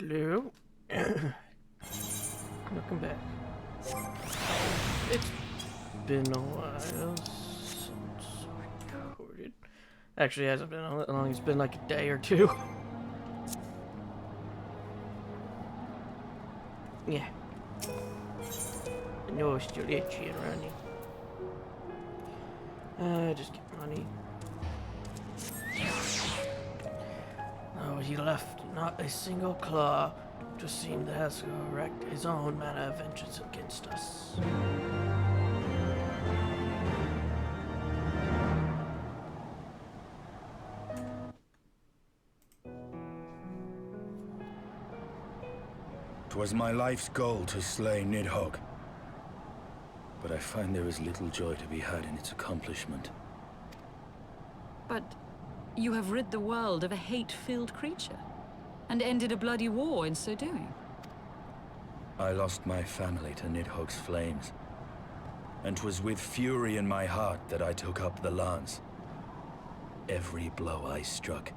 Hello. Welcome back. It's been a while since recorded. Actually, it hasn't been that long. It's been like a day or two. Yeah. I know it's still itchy and runny. Just get money. Oh, he left not a single claw. Just seemed to have wreaked his own manner of vengeance against us. 'Twas my life's goal to slay Nidhogg, but I find there is little joy to be had in its accomplishment. But you have rid the world of a hate-filled creature, and ended a bloody war in so doing. I lost my family to Nidhogg's flames, and 'twas with fury in my heart that I took up the lance. Every blow I struck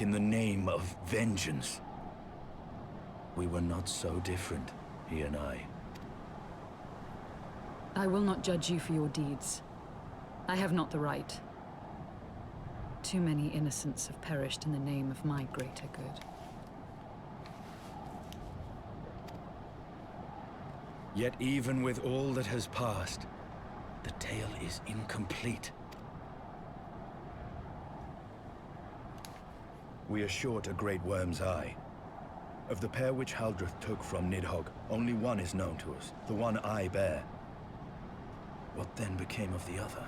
in the name of vengeance. We were not so different, he and I. I will not judge you for your deeds. I have not the right. Too many innocents have perished in the name of my greater good. Yet even with all that has passed, the tale is incomplete. We are short a great worm's eye. Of the pair which Haldreth took from Nidhogg, only one is known to us, the one I bear. What then became of the other?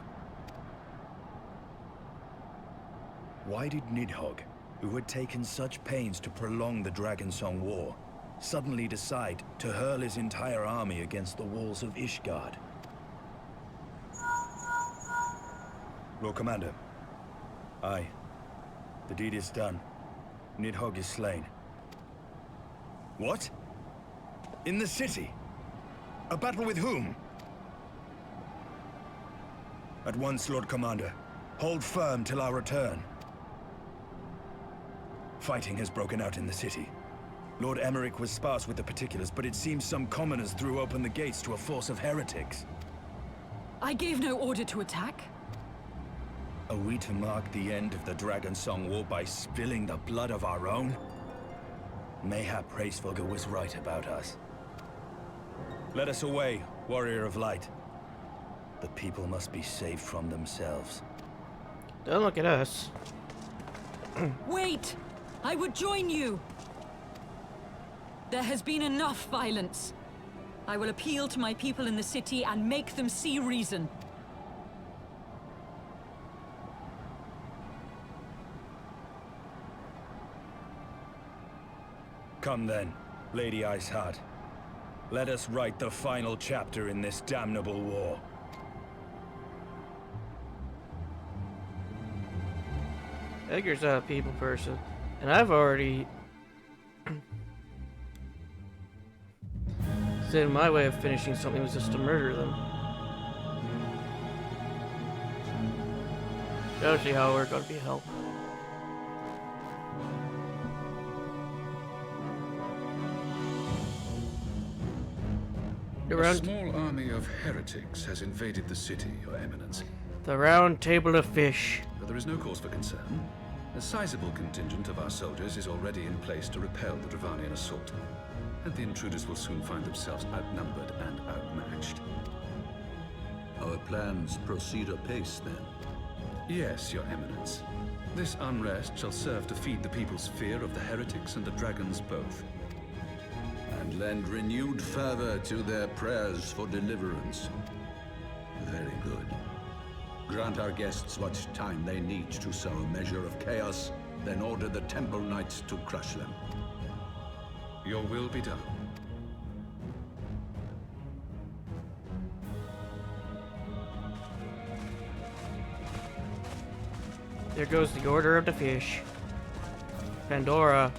Why did Nidhogg, who had taken such pains to prolong the Dragonsong War, suddenly decide to hurl his entire army against the walls of Ishgard? Lord Commander. Aye. The deed is done. Nidhogg is slain. What? In the city? A battle with whom? At once, Lord Commander. Hold firm till our return. Fighting has broken out in the city. Lord Emmerich was sparse with the particulars, but it seems some commoners threw open the gates to a force of heretics. I gave no order to attack. Are we to mark the end of the Dragonsong War by spilling the blood of our own? Mayhap Hraesvelgr was right about us. Let us away, warrior of light. The people must be saved from themselves. Don't look at us. Wait! I would join you! There has been enough violence. I will appeal to my people in the city and make them see reason. Come then, Lady Iceheart. Let us write the final chapter in this damnable war. Edgar's not a people person, and I've already said my way of finishing something was just to murder them. Don't see how we're going to be a help. A small army of heretics has invaded the city, Your Eminence. The round table of fish. But there is no cause for concern. A sizable contingent of our soldiers is already in place to repel the Dravanian assault, and the intruders will soon find themselves outnumbered and outmatched. Our plans proceed apace, then? Yes, Your Eminence. This unrest shall serve to feed the people's fear of the heretics and the dragons both. And lend renewed fervor to their prayers for deliverance. Very good. Grant our guests what time they need to sow a measure of chaos, then order the Temple Knights to crush them. Your will be done. There goes the Order of the Fish. Pandora.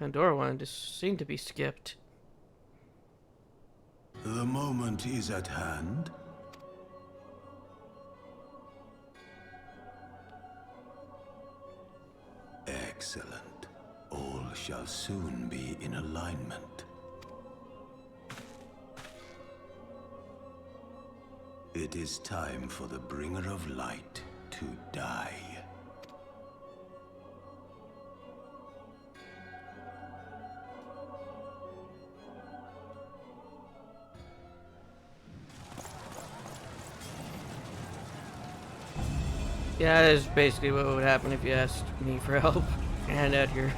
Pandora one just seemed to be skipped. The moment is at hand. Excellent. All shall soon be in alignment. It is time for the Bringer of Light to die. Yeah, that is basically what would happen if you asked me for help and Edgar.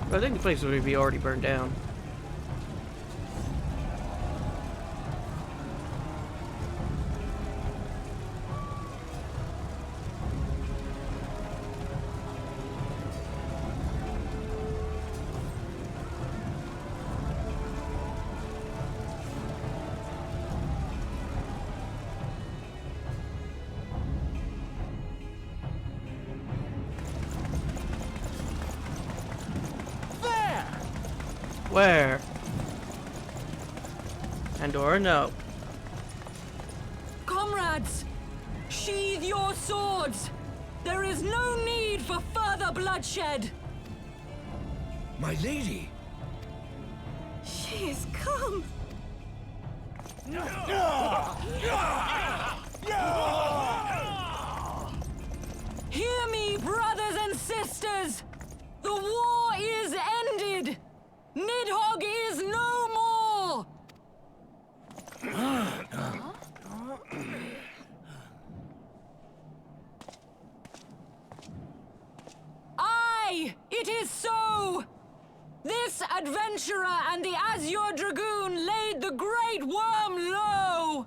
But I think the place would be already burned down. Where? Pandora, no. Comrades, sheathe your swords. There is no need for further bloodshed. My lady! She is come. Hear me, brothers and sisters. The war is ended. Nidhogg is no more! Aye, it is so! This adventurer and the Azure Dragoon laid the Great Worm low!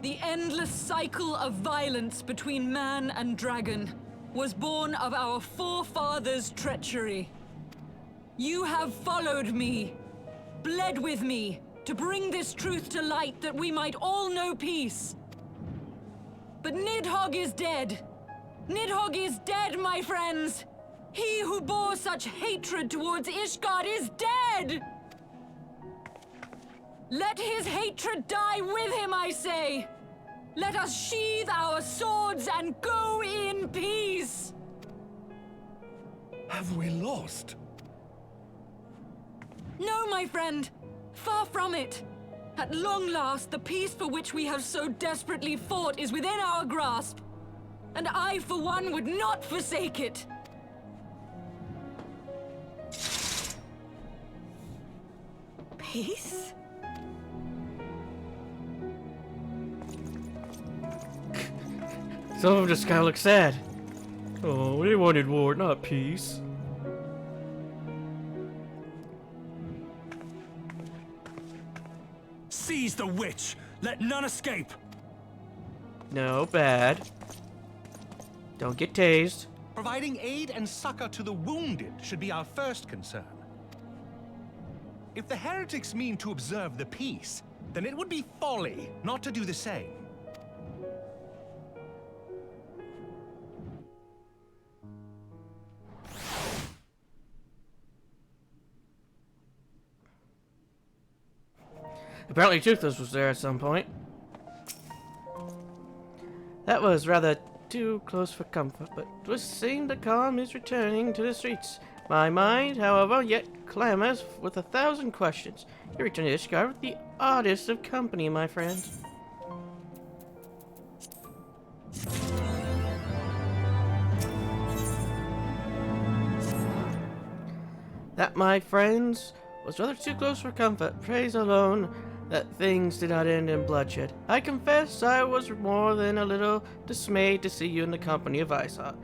The endless cycle of violence between man and dragon was born of our forefathers' treachery. You have followed me, bled with me, to bring this truth to light that we might all know peace. But Nidhogg is dead. Nidhogg is dead, my friends! He who bore such hatred towards Ishgard is dead! Let his hatred die with him, I say! Let us sheathe our swords and go in peace! Have we lost? No, my friend. Far from it. At long last, the peace for which we have so desperately fought is within our grasp. And I, for one, would not forsake it. Peace? Some of them just kind of look sad. Oh, they wanted war, not peace. Seize the witch! Let none escape! No, bad. Don't get tased. Providing aid and succor to the wounded should be our first concern. If the heretics mean to observe the peace, then it would be folly not to do the same. Apparently Toothless was there at some point. That was rather too close for comfort, but it would seem the calm is returning to the streets. My mind, however, yet clamors with 1,000 questions. You return to Ishgard with the oddest of company, my friend. That, my friends, was rather too close for comfort. Praise alone that things did not end in bloodshed. I confess I was more than a little dismayed to see you in the company of Isot.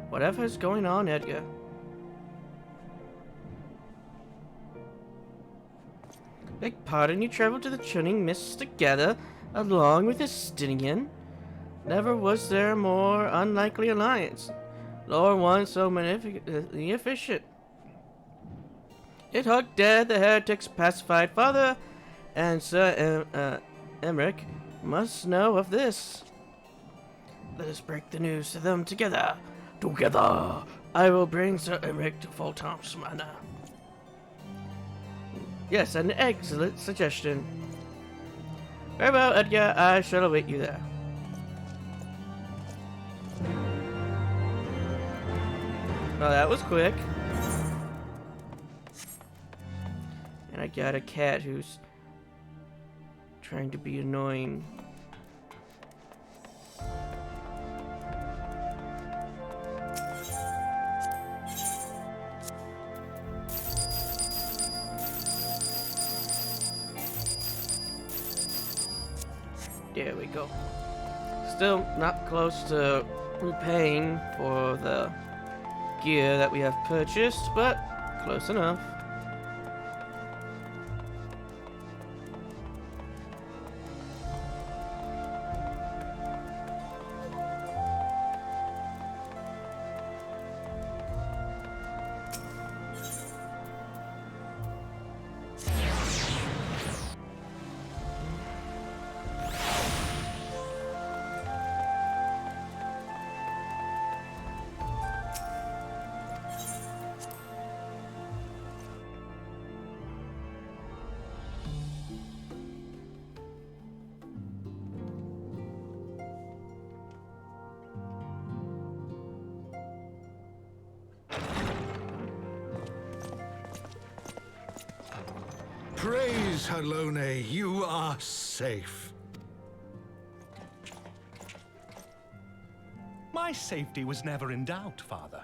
Whatever is going on, Edgar? Beg pardon, you traveled to the Churning Mists together, along with Estinian? Never was there a more unlikely alliance, nor one so magnificently efficient. Nidhogg dead, the heretics pacified. Father and Sir Emmerich must know of this. Let us break the news to them together. Together! I will bring Sir Emmerich to Fulton's Manor. Yes, an excellent suggestion. Very well, Edgar, I shall await you there. Well, that was quick. And I got a cat who's trying to be annoying. There we go. Still not close to repaying for the gear that we have purchased, but close enough. Praise Halone, you are safe. My safety was never in doubt, Father.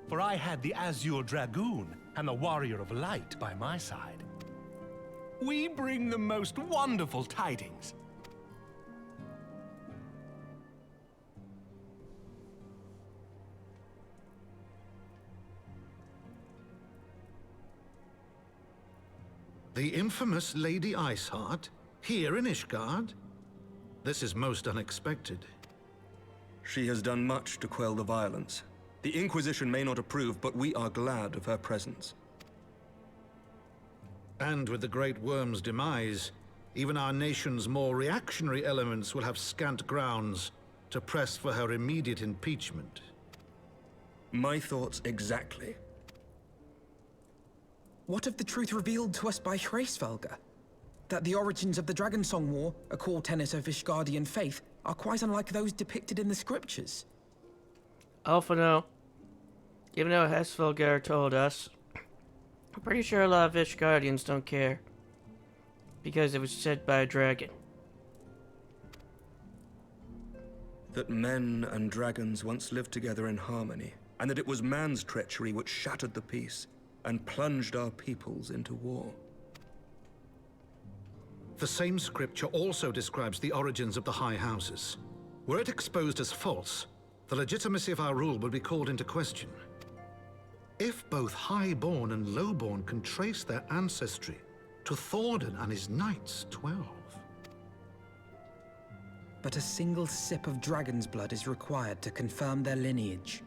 For I had the Azure Dragoon and the Warrior of Light by my side. We bring the most wonderful tidings. The infamous Lady Iceheart, here in Ishgard? This is most unexpected. She has done much to quell the violence. The Inquisition may not approve, but we are glad of her presence. And with the Great Worm's demise, even our nation's more reactionary elements will have scant grounds to press for her immediate impeachment. My thoughts exactly. What of the truth revealed to us by Hraesvelgr? That the origins of the Dragonsong War, a core tenet of Ishgardian faith, are quite unlike those depicted in the scriptures. Oh, for no. Even though Hraesvelgr told us, I'm pretty sure a lot of Ishgardians don't care. Because it was said by a dragon. That men and dragons once lived together in harmony, and that it was man's treachery which shattered the peace and plunged our peoples into war. The same scripture also describes the origins of the High Houses. Were it exposed as false, the legitimacy of our rule would be called into question. If both Highborn and Lowborn can trace their ancestry to Thordan and his knights, 12. But a single sip of dragon's blood is required to confirm their lineage.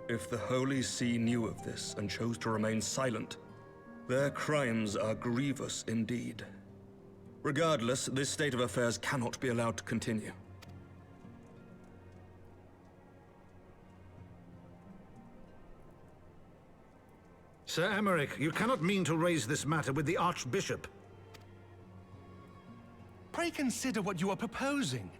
If the Holy See knew of this and chose to remain silent, their crimes are grievous indeed. Regardless, this state of affairs cannot be allowed to continue. Sir Emmerich, you cannot mean to raise this matter with the Archbishop. Pray consider what you are proposing.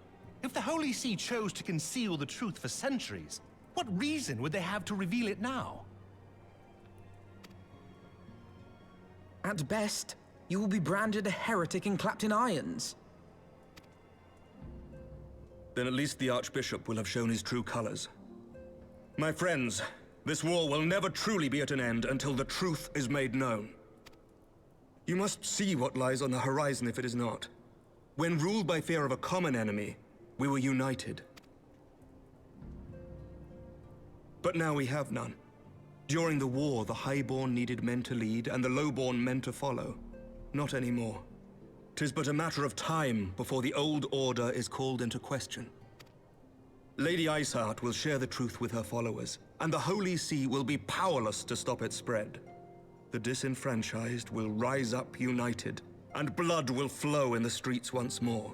If the Holy See chose to conceal the truth for centuries, what reason would they have to reveal it now? At best, you will be branded a heretic and clapped in irons. Then at least the Archbishop will have shown his true colors. My friends, this war will never truly be at an end until the truth is made known. You must see what lies on the horizon if it is not. When ruled by fear of a common enemy, we were united. But now we have none. During the war, the Highborn needed men to lead, and the Lowborn men to follow. Not anymore. 'Tis but a matter of time before the old order is called into question. Lady Iceheart will share the truth with her followers, and the Holy See will be powerless to stop its spread. The disenfranchised will rise up united, and blood will flow in the streets once more.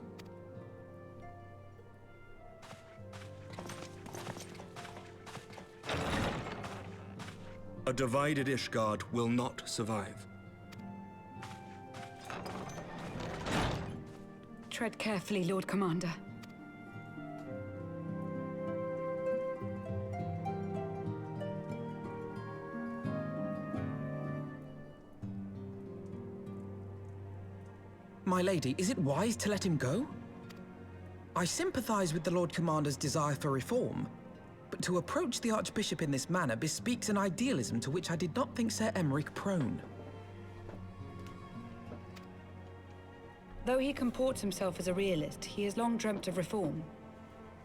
A divided Ishgard will not survive. Tread carefully, Lord Commander. My lady, is it wise to let him go? I sympathize with the Lord Commander's desire for reform, but to approach the Archbishop in this manner bespeaks an idealism to which I did not think Sir Emeric prone. Though he comports himself as a realist, he has long dreamt of reform.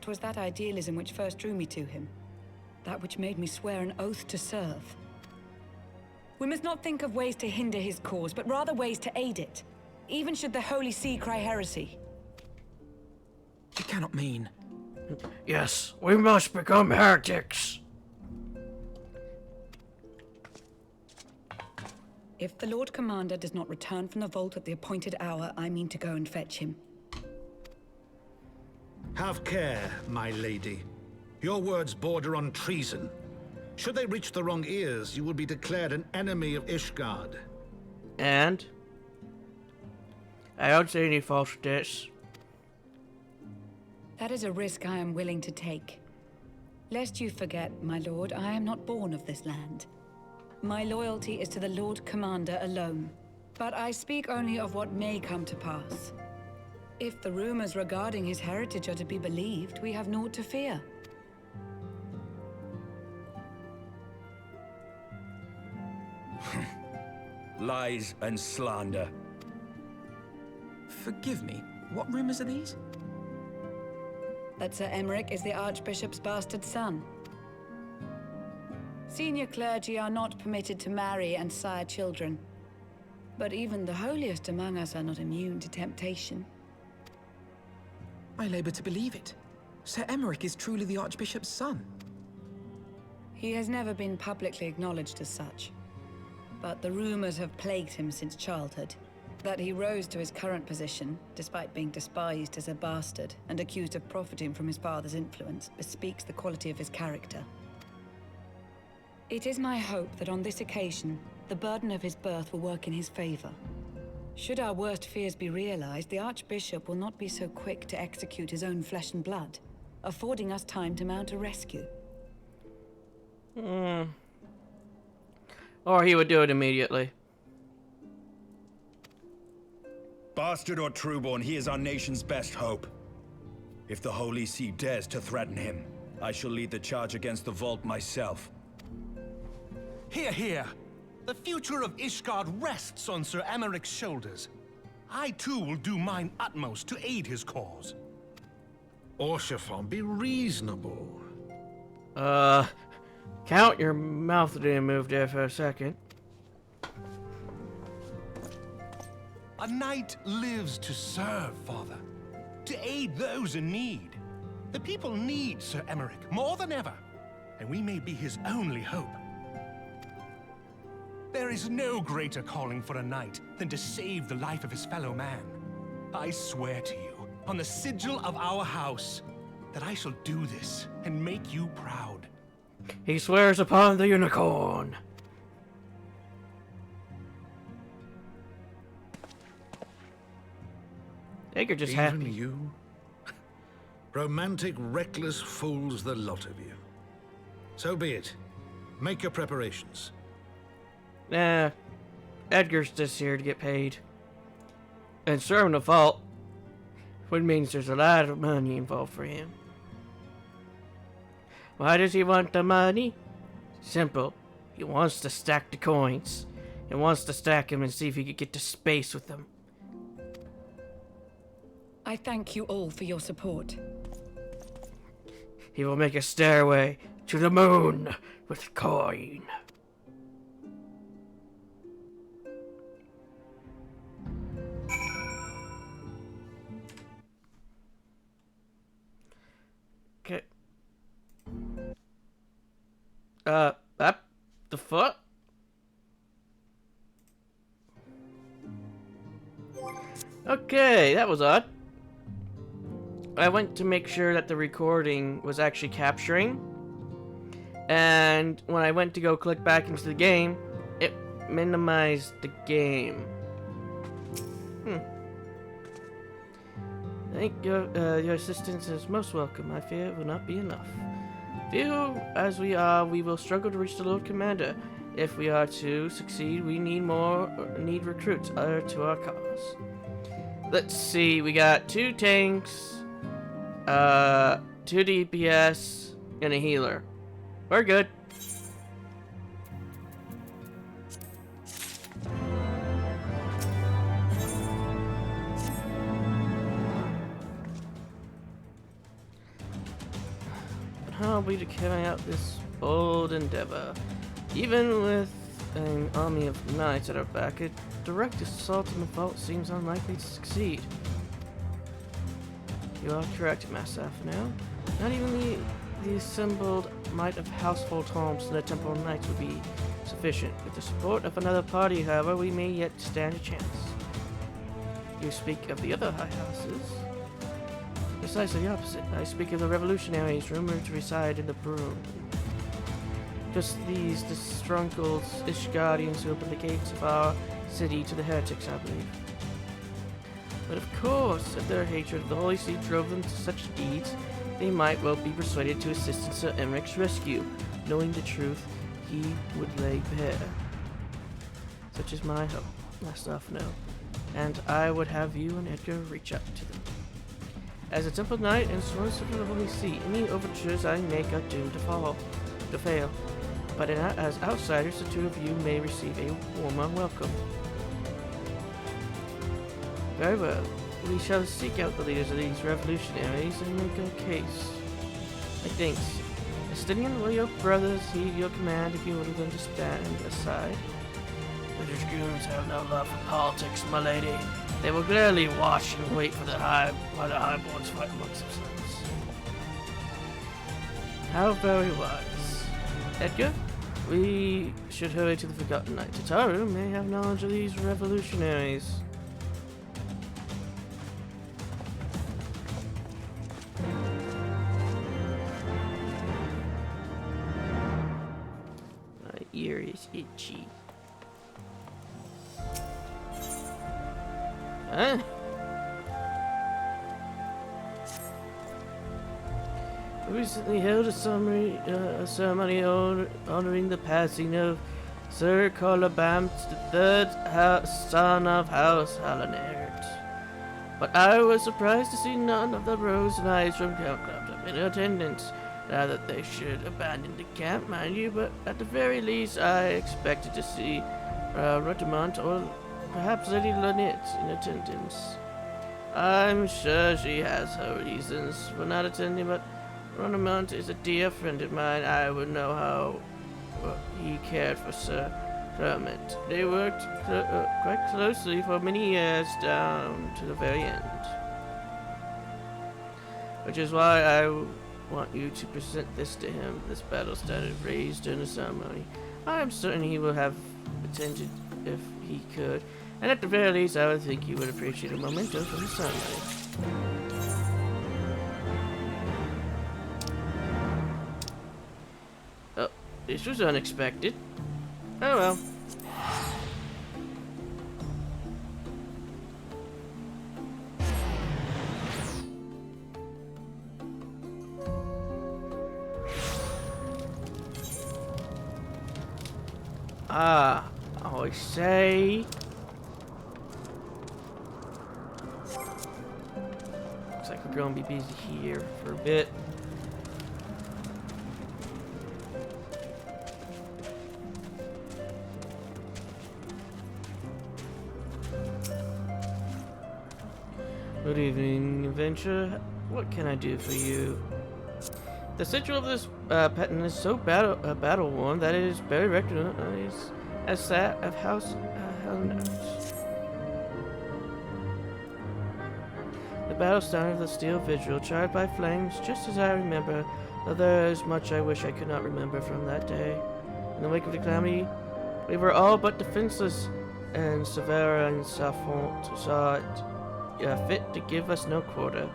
'Twas that idealism which first drew me to him, that which made me swear an oath to serve. We must not think of ways to hinder his cause, but rather ways to aid it, even should the Holy See cry heresy. You cannot mean... Yes, we must become heretics. If the Lord Commander does not return from the vault at the appointed hour, I mean to go and fetch him. Have care, my lady. Your words border on treason. Should they reach the wrong ears, you will be declared an enemy of Ishgard. And? I don't see any fault with this. That is a risk I am willing to take. Lest you forget, my lord, I am not born of this land. My loyalty is to the Lord Commander alone. But I speak only of what may come to pass. If the rumors regarding his heritage are to be believed, we have naught to fear. Lies and slander. Forgive me, what rumors are these? That Sir Emeric is the Archbishop's bastard son. Senior clergy are not permitted to marry and sire children. But even the holiest among us are not immune to temptation. I labor to believe it. Sir Emeric is truly the Archbishop's son. He has never been publicly acknowledged as such. But the rumors have plagued him since childhood. That he rose to his current position, despite being despised as a bastard and accused of profiting from his father's influence, bespeaks the quality of his character. It is my hope that on this occasion, the burden of his birth will work in his favor. Should our worst fears be realized, the Archbishop will not be so quick to execute his own flesh and blood, affording us time to mount a rescue. Or he would do it immediately. Bastard or trueborn, he is our nation's best hope. If the Holy See dares to threaten him, I shall lead the charge against the vault myself. Hear, hear! The future of Ishgard rests on Sir Emeric's shoulders. I too will do mine utmost to aid his cause. Orshafon, be reasonable. Count your mouth didn't move there for a second. A knight lives to serve, Father. To aid those in need. The people need Sir Emeric more than ever, and we may be his only hope. There is no greater calling for a knight than to save the life of his fellow man. I swear to you, on the sigil of our house, that I shall do this and make you proud. He swears upon the unicorn. I think you're just Even happy. you? Romantic, reckless fools, the lot of you. So be it. Make your preparations. Nah, Edgar's just here to get paid. And serving the vault, which means there's a lot of money involved for him. Why does he want the money? Simple. He wants to stack the coins. He wants to stack them and see if he could get to space with them. I thank you all for your support. He will make a stairway to the moon with coin. Okay. Up the foot? Okay, that was odd. I went to make sure that the recording was actually capturing, and when I went to go click back into the game, it minimized the game. Thank you. Your assistance is most welcome. I fear it will not be enough. Few as we are, we will struggle to reach the Lord Commander. If we are to succeed, we need recruits to our cause. Let's see, we got 2 tanks, 2 DPS, and a healer. We're good. How are we to carry out this bold endeavor? Even with an army of knights at our back, a direct assault on the vault seems unlikely to succeed. You are correct, Master Afanel. Not even the assembled might of household homes and the temple knights would be sufficient. With the support of another party, however, we may yet stand a chance. You speak of the other high houses? Precisely the opposite. I speak of the revolutionaries rumored to reside in the Broom. Just these disgruntled Ishgardians who opened the gates of our city to the heretics, I believe. But of course, if their hatred of the Holy See drove them to such deeds, they might well be persuaded to assist in Sir Emmerich's rescue, knowing the truth he would lay bare. Such is my hope, Master Afanel, and I would have you and Edgar reach out to them. As a temple knight and sworn servant of the Holy See, any overtures I make are doomed to fail. But as outsiders, the 2 of you may receive a warmer welcome. Very well. We shall seek out the leaders of these revolutionaries and make our case. Methinks, Estinian, will your brothers heed your command if you order them to stand aside? The dragoons have no love for politics, my lady. They will gladly watch and wait for while the highborns fight amongst themselves. How very wise. Edgar, we should hurry to the Forgotten Knight. Tataru may have knowledge of these revolutionaries. My ear is itchy. Huh? We recently held a ceremony honoring the passing of Sir Colabampt, the 3rd son of House Hallinert. But I was surprised to see none of the Rose Knights from Count Clapton in attendance. Now that they should abandon the camp, mind you, but at the very least I expected to see Rotamont or perhaps Lady Lynette in attendance. I'm sure she has her reasons for not attending, but Rotamont is a dear friend of mine. I would know how he cared for Sir Clement. They worked quite closely for many years down to the very end. Which is why I want you to present this to him, this battle standard raised during the ceremony. I am certain he will have attended if he could, and at the very least I would think he would appreciate a memento from the ceremony. Oh, this was unexpected. Oh well. I say. Looks like we're gonna be busy here for a bit. Good evening, adventure. What can I do for you? The sigil of this patent is so battle worn that it is barely recognized as that of House Hallinert. The battle standard of the steel vigil, charred by flames, just as I remember, though there is much I wish I could not remember from that day. In the wake of the calamity, we were all but defenseless. and Severa and Saffont saw it fit to give us no quarter.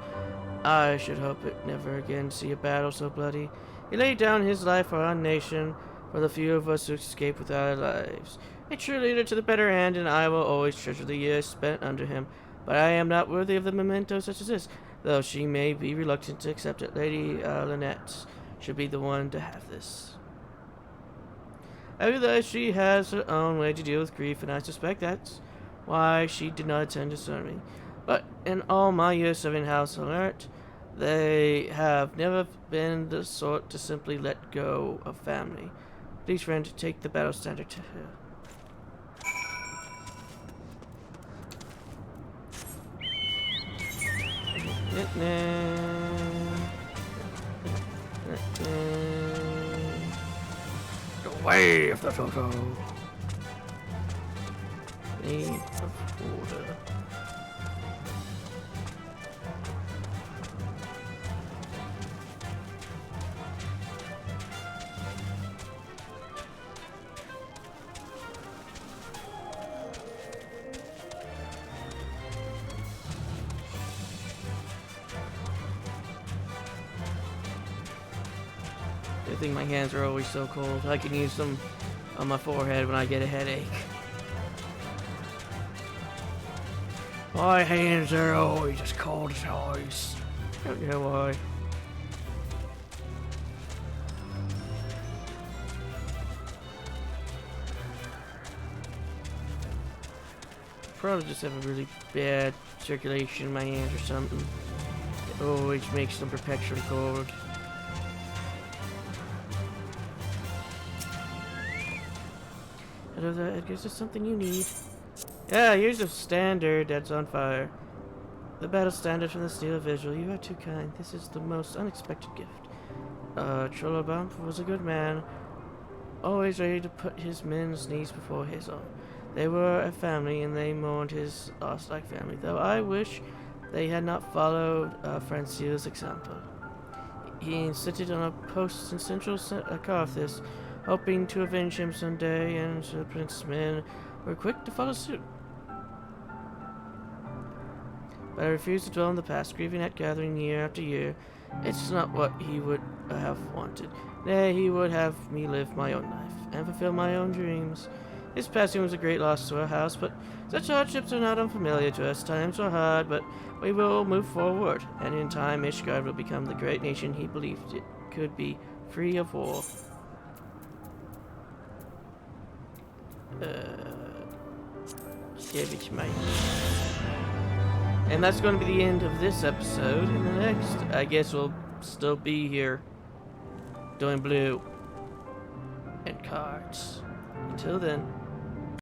I should hope it never again see a battle so bloody. He laid down his life for our nation, for the few of us who escaped with our lives. A true leader to the better end, and I will always treasure the years spent under him. But I am not worthy of the memento such as this, though she may be reluctant to accept it. Lady Lynette should be the one to have this. I realize she has her own way to deal with grief, and I suspect that's why she did not attend to serve me. But in all my years serving House Alert, they have never been the sort to simply let go of family. Please, friend, take the battle standard to her. The way of the Toto. Need of order. I think my hands are always so cold. I can use them on my forehead when I get a headache. My hands are always as cold as ice. I don't know why. Probably just have a really bad circulation in my hands or something. It always makes them perpetually cold. Hello there, Edgar. Is this something you need? Yeah, here's a standard that's on fire. The battle standard from the steel visual. You are too kind. This is the most unexpected gift. Trollobump was a good man, always ready to put his men's needs before his own. They were a family, and they mourned his loss like family, though I wish they had not followed Francia's example. He insisted on a post in central Carthus, hoping to avenge him someday, and the prince's men were quick to follow suit. But I refused to dwell in the past, grieving at gathering year after year. It's not what he would have wanted. Nay, he would have me live my own life, and fulfill my own dreams. His passing was a great loss to our house, but such hardships are not unfamiliar to us. Times are hard, but we will move forward, and in time Ishgard will become the great nation he believed it could be, free of war. Give it to me. And that's going to be the end of this episode. In the next, I guess we'll still be here doing blue and cards. Until then.